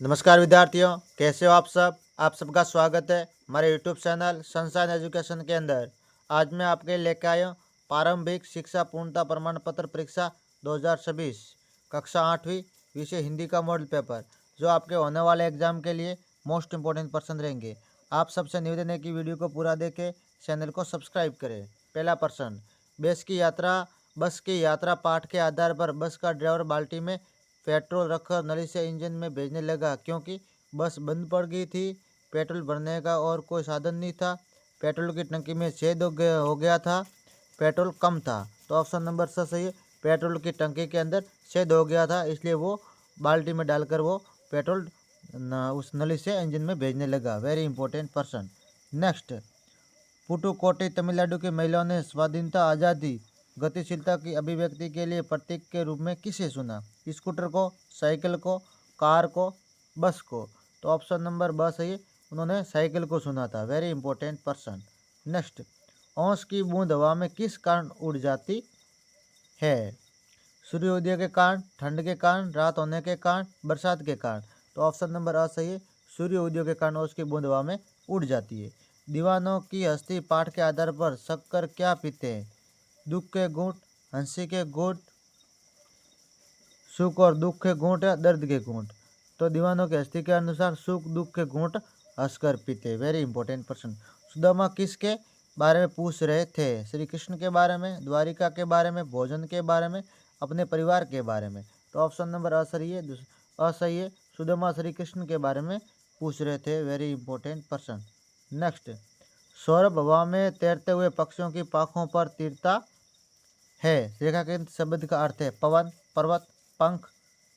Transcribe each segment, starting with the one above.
नमस्कार विद्यार्थियों, कैसे हो आप सब। आप सबका स्वागत है हमारे यूट्यूब चैनल सनशाइन एजुकेशन के अंदर। आज मैं आपके लिए लेकर आया हूँ प्रारंभिक शिक्षा पूर्णता प्रमाण पत्र परीक्षा 2026 कक्षा 8वीं विषय हिंदी का मॉडल पेपर, जो आपके होने वाले एग्जाम के लिए मोस्ट इम्पोर्टेंट प्रश्न रहेंगे। आप सबसे निवेदन है कि वीडियो को पूरा देखें, चैनल को सब्सक्राइब करें। पहला प्रश्न, बस की यात्रा पाठ के आधार पर बस का ड्राइवर बाल्टी में पेट्रोल रखकर नली से इंजन में भेजने लगा, क्योंकि बस बंद पड़ गई थी। पेट्रोल भरने का और कोई साधन नहीं था। पेट्रोल की टंकी में छेद हो गया था। पेट्रोल कम था। तो ऑप्शन नंबर स सही है। पेट्रोल की टंकी के अंदर छेद हो गया था, इसलिए वो बाल्टी में डालकर वो पेट्रोल उस नली से इंजन में भेजने लगा। Very important person. Next, Pudukkottai Tamil Nadu की महिलाओं ने स्वाधीनता, आज़ादी, गतिशीलता की अभिव्यक्ति के लिए प्रतीक के रूप में किसे चुना? स्कूटर को, साइकिल को, कार को, बस को? तो ऑप्शन नंबर ब सही है, उन्होंने साइकिल को चुना था। Very important person. नेक्स्ट, ओस की बूंद हवा में किस कारण उड़ जाती है? सूर्योदय के कारण, ठंड के कारण, रात होने के कारण, बरसात के कारण? तो ऑप्शन नंबर अ सही है, सूर्योदय के कारण ओस की बूंद हवा में उड़ जाती है। दीवानों की हस्ती पाठ के आधार पर शक्कर क्या पीते हैं? दुख के घूंट, हंसी के घूंट, सुख और दुख के घूंट या दर्द के घूंट? तो दीवानों की हस्ती के अनुसार सुख दुख के घूंट हंसकर पीते। Very important person. सुदामा किसके बारे में पूछ रहे थे? श्री कृष्ण के बारे में, द्वारिका के बारे में, भोजन के बारे में, अपने परिवार के बारे में? तो ऑप्शन नंबर असही है, सुदामा श्री कृष्ण के बारे में पूछ रहे थे। Very important person. Next, Saurabh हवा में तैरते हुए पक्षियों की पाखों पर तीरता है। रेखांकित शब्द का अर्थ है पवन, पर्वत, पंख,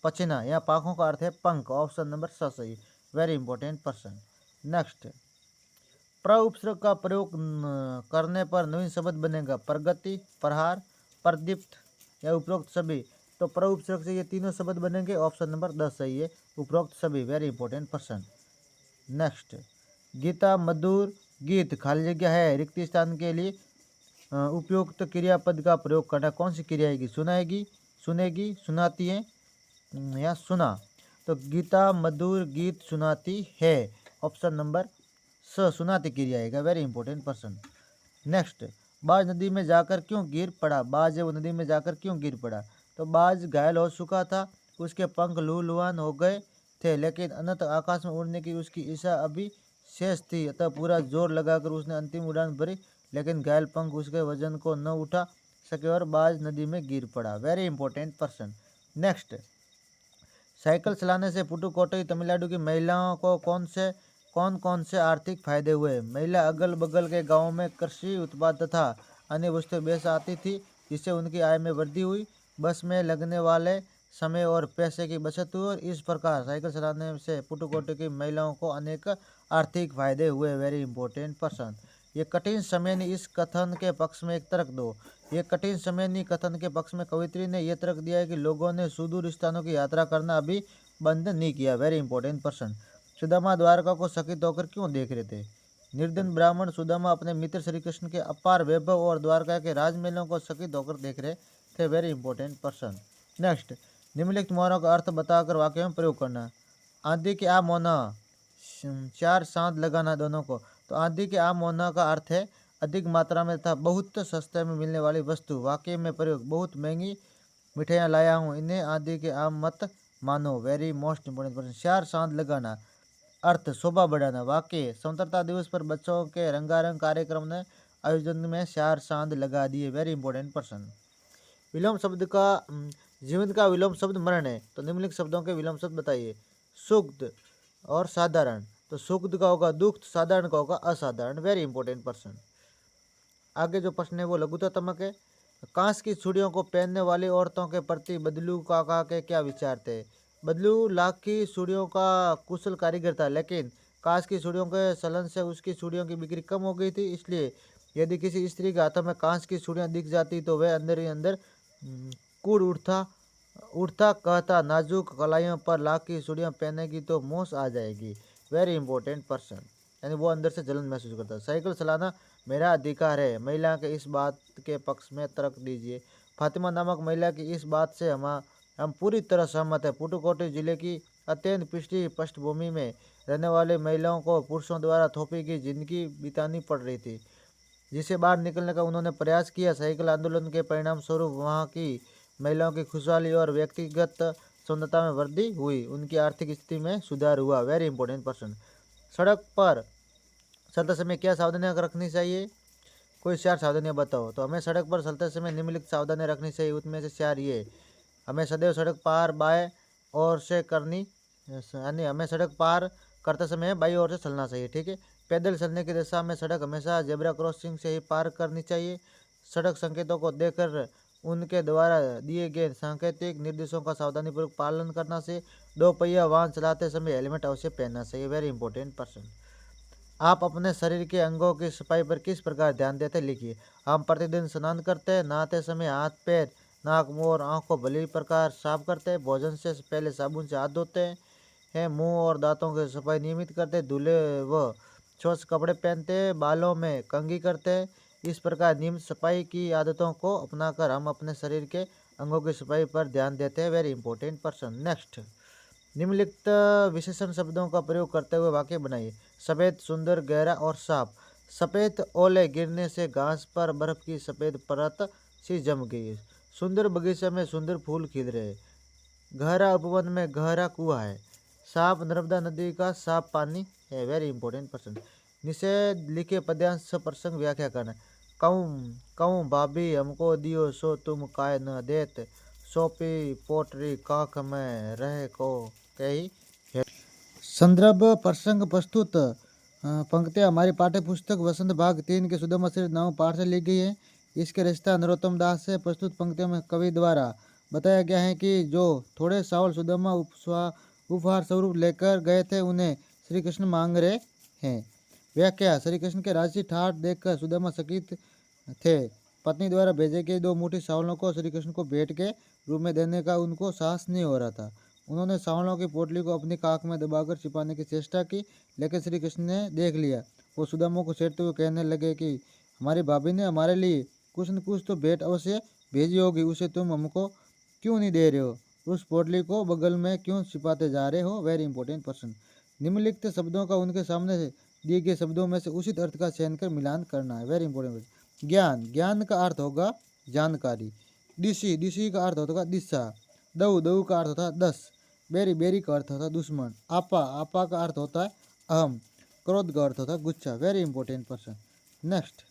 पछिना। या पाखों का अर्थ है पंख। ऑप्शन नंबर स सही। Very important person. नेक्स्ट, प्र उपसर्ग का प्रयोग करने पर नवीन शब्द बनेगा। प्रगति, प्रहार, प्रदीप्त या उपरोक्त सभी? तो प्र उपसर्ग से ये तीनों शब्द बनेंगे। ऑप्शन नंबर 10 सही है, उपरोक्त सभी। Very important person. नेक्स्ट, गीता मधुर गीत खाली जगह है रिक्त स्थान के लिए उपयुक्त क्रियापद का प्रयोग करना। कौन सी क्रिया आएगी? सुनाएगी, सुनेगी, सुनाती है या सुना? तो गीता मधुर गीत सुनाती है। ऑप्शन नंबर स सुनाती क्रिया आएगा। Very important person. नेक्स्ट, बाज नदी में जाकर क्यों गिर पड़ा? बाज है वो नदी में जाकर क्यों गिर पड़ा? तो बाज घायल हो चुका था, उसके पंख लूलुहान हो गए थे, लेकिन अनंत आकाश में उड़ने की उसकी इच्छा अभी शेष थी, अतः पूरा जोर लगाकर उसने अंतिम उड़ान भरी, लेकिन घायल पंख उसके वजन को न उठा सके और बाज नदी में गिर पड़ा। Very important person. Next, cycle चलाने से पुडुकोट्टई तमिलनाडु की महिलाओं को कौन कौन से आर्थिक फायदे हुए? महिला अगल बगल के गांवों में कृषि उत्पाद तथा अन्य वस्तुएं बेच आती थी, जिससे उनकी आय में वृद्धि हुई। बस में लगने वाले समय और पैसे की बचत हुई और इस प्रकार साइकिल चलाने से पुडुकोट्टई की महिलाओं को अनेक आर्थिक फायदे हुए। Very important person. ये कठिन समयनी इस कथन के पक्ष में एक तर्क दो। ये कठिन समयनी कथन के पक्ष में कवित्री ने यह तर्क दिया है कि लोगों ने सुदूर स्थानों की यात्रा करना अभी बंद नहीं किया। Very important person. Sudama Dwarka को चकित होकर क्यों देख रहे थे? निर्धन ब्राह्मण सुदामा अपने मित्र श्री कृष्ण के अपार वैभव और द्वारका के राजमहलों को चकित होकर देख रहे थे। Very important person. नेक्स्ट, निम्नलिखित मोहरों का अर्थ बताकर वाक्य में प्रयोग करना। आंधी के आ मोना, चार सांद लगाना दोनों को। तो आंधी के आ मोना का अर्थ है अधिक मात्रा में तथा बहुत सस्ते में मिलने वाली वस्तु। वाक्य में प्रयोग, बहुत महंगी मिठाइयाँ लाया हूँ, इन्हें आंधी के आम मत मानो। Very most important person. चार चांद लगाना, अर्थ शोभा बढ़ाना। वाक्य, स्वतंत्रता दिवस पर बच्चों के रंगारंग कार्यक्रम ने आयोजन में चार चांद लगा दिए। Very important person. विलोम शब्द का जीवन का विलोम शब्द मरण है, तो निम्नलिखित शब्दों के विलोम शब्द बताइए। सुग्ध और साधारण। तो सुग्ध का होगा दुख, साधारण का होगा असाधारण। Very important person. आगे जो प्रश्न है वो लघुत्तमक है। कांच की चूड़ियों को पहनने वाली औरतों के प्रति बदलू काका के क्या विचार थे? बदलू लाख की चूड़ियों का कुशल कारीगर था, लेकिन कांच की चूड़ियों के चलन से उसकी चूड़ियों की बिक्री कम हो गई थी। इसलिए यदि किसी स्त्री के हाथों में कांच की चूड़ियां दिख जाती तो वह अंदर ही अंदर कूड़ उठता उठता कहता, नाजुक कलाइयों पर लाख की चूड़ियां पहनेगी तो मोश आ जाएगी। Very important person. यानी वो अंदर से जलन महसूस करता। साइकिल चलाना मेरा अधिकार है, महिला के इस बात के पक्ष में तर्क दीजिए। फातिमा नामक महिला की इस बात से हम पूरी तरह सहमत है। पुडुकोट्टई जिले की अत्यंत पिछड़ी पृष्ठभूमि में रहने वाली महिलाओं को पुरुषों द्वारा थोपी की जिंदगी बितानी पड़ रही थी, जिसे बाहर निकलने का उन्होंने प्रयास किया। साइकिल आंदोलन के परिणाम स्वरूप वहाँ की महिलाओं की खुशहाली और व्यक्तिगत सुंदरता में वृद्धि हुई। उनकी आर्थिक स्थिति में सुधार हुआ। Very important person. सड़क पर चलते समय क्या सावधानियां रखनी चाहिए? कोई 4 सावधानियां बताओ। तो हमें सड़क पर चलते समय निम्नलिखित सावधानियां रखनी चाहिए। उनमें से 4 ये: हमें सदैव सड़क पार बाएं ओर से करनी, यानी हमें सड़क पार करते समय बाईं ओर से चलना चाहिए। ठीक है। पैदल चलने की दिशा में सड़क हमेशा जेब्रा क्रॉसिंग से ही पार करनी चाहिए। सड़क संकेतों को देखकर उनके द्वारा दिए गए सांकेतिक निर्देशों का सावधानीपूर्वक पालन करना चाहिए। 2 पहिया वाहन चलाते समय हेलमेट अवश्य पहनना चाहिए। Very important person. आप अपने शरीर के अंगों की सफाई पर किस प्रकार ध्यान देते हैं? लिखिए। हम प्रतिदिन स्नान करते हैं। नहाते समय हाथ, पैर, नाक, मुंह और आँख को भली प्रकार साफ करते हैं। भोजन से पहले साबुन से हाथ धोते हैं। मुंह और दांतों की सफाई नियमित करते हैं। धुले व स्वच्छ कपड़े पहनते हैं। बालों में कंघी करते हैं। इस प्रकार नियमित सफाई की आदतों को अपनाकर हम अपने शरीर के अंगों की सफाई पर ध्यान देते हैं। Very important person. नेक्स्ट, निम्नलिखित विशेषण शब्दों का प्रयोग करते हुए वाक्य बनाइए। सफ़ेद, सुंदर, गहरा और साफ। सफ़ेद, ओले गिरने से घास पर बर्फ की सफ़ेद परत सी जम गई है। सुंदर, बगीचे में सुंदर फूल खिल रहे हैं। गहरा, उपवन में गहरा कुआं है। साफ, नर्मदा नदी का साफ पानी है। Very important person. निषेध लिखे पद्यांश प्रसंग व्याख्या करना। कहूँ कहूँ भाभी हमको दियो सो तुम काय न देत, सोपी पोटरी काख में रह को कही है। संदर्भ प्रसंग प्रस्तुत पंक्तियाँ हमारी पाठ्य पुस्तक वसंत भाग 3 के सुदामा चरित नामक पाठ से ली गई है। इसके रचयिता नरोत्तम दास से। प्रस्तुत पंक्तियों में कवि द्वारा बताया गया है कि जो थोड़े चावल सुदामा उपहार स्वरूप लेकर गए थे उन्हें श्री कृष्ण मांग रहे हैं। व्याख्या। श्री कृष्ण के राजसी ठाठ देखकर सुदामा चकित थे। पत्नी द्वारा भेजे गए 2 मुट्ठी चावलों को श्री कृष्ण को भेंट के रूप में देने का उनको साहस नहीं हो रहा था। उन्होंने चावलों की पोटली को अपनी काख में दबाकर छिपाने की चेष्टा की, लेकिन श्री कृष्ण ने देख लिया। वो सुदामा को छेड़ते हुए कहने लगे कि हमारी भाभी ने हमारे लिए कुछ न कुछ तो भेंट अवश्य भेजी होगी, उसे तुम हमको क्यों नहीं दे रहे हो? उस पोटली को बगल में क्यों छिपाते जा रहे हो? Very important person. निम्नलिखित शब्दों का उनके सामने दिए गए शब्दों में से उचित अर्थ का चयन कर मिलान करना है। Very important. ज्ञान, ज्ञान का अर्थ होगा जानकारी। दिशी, दिशी का अर्थ होगा दिशा। दऊ, दऊ का अर्थ होता है 10। बेरी, बेरी का अर्थ होता है दुश्मन। आपा, आपा का अर्थ होता है अहम। क्रोध का अर्थ होता है गुस्सा। Very important person. नेक्स्ट,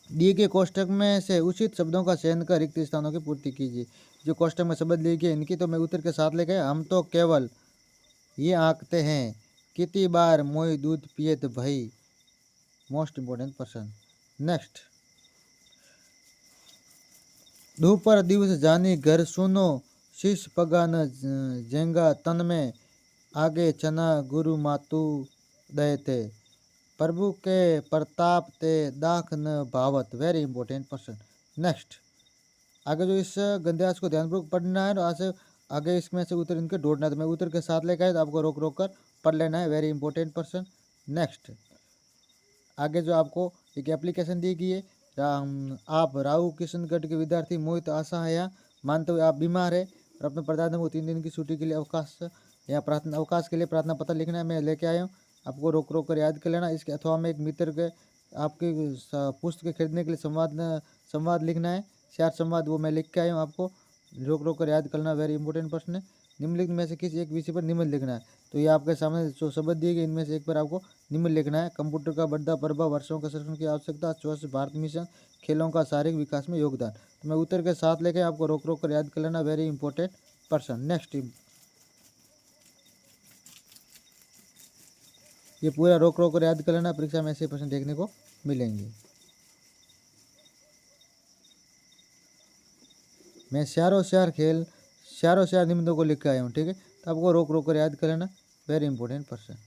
दिए गए कोष्टक में से उचित शब्दों का चयन कर रिक्त स्थानों की पूर्ति कीजिए। जो कोष्टक में शब्द लिए गए इनकी तो मैं उत्तर के साथ लेके, हम तो केवल ये आंकते हैं, कितनी बार मोई दूध पिए तो भाई। Most important person. नेक्स्ट, दोपहर दिवस जानी घर सुनो, शीश पगा न जेंगा तन में, आगे चना गुरु मातु दय थे, प्रभु के प्रताप ते दाख न भावत। Very important person. नेक्स्ट, आगे जो इस गंध्यास को ध्यानपूर्वक पढ़ना है, तो आगे इसमें से उत्तर इनके ढूंढना है, तो मैं उत्तर के साथ लेकर आए तो आपको रोक रोक कर पढ़ लेना है। Very important person. नेक्स्ट, आगे जो आपको एक एप्लीकेशन दी गई है, आप राहु किशनगढ़ के विद्यार्थी मोहित आशा है यहाँ मानते हुए आप बीमार है और अपने प्रधान को 3 दिन की छुट्टी के लिए अवकाश या प्रार्थना अवकाश के लिए प्रार्थना पत्र लिखना है। मैं लेके आया हूँ, आपको रोक रोक कर याद कर लेना। इसके अथवा में एक मित्र के आपकी पुस्तक खरीदने के लिए संवाद लिखना है, 4 संवाद, वो मैं लिख के आया हूँ, आपको रोक रोक कर याद करना। वेरी इंपॉर्टेंट प्रश्न है। निम्नलिखित में से किसी एक विषय पर निम्न लिखना है। तो ये आपके सामने जो शब्द दिए गए इनमें से एक पर आपको निम्न लिखना है। कंप्यूटर का बढ़ता प्रभाव, वर्षों के संरक्षण की आवश्यकता, स्वच्छ भारत मिशन, खेलों का शारीरिक विकास में योगदान। तो मैं उत्तर के साथ लेके आपको रोक रोक कर याद कर लेना। Very important person. नेक्स्ट, ये पूरा रोक रोक कर याद कर लेना, परीक्षा में ऐसे प्रश्न देखने को मिलेंगे। मैं चारों चार निम्नों को लिख के आया हूँ, ठीक है, तो आपको रोक रोक कर याद कर लेना। Very important person.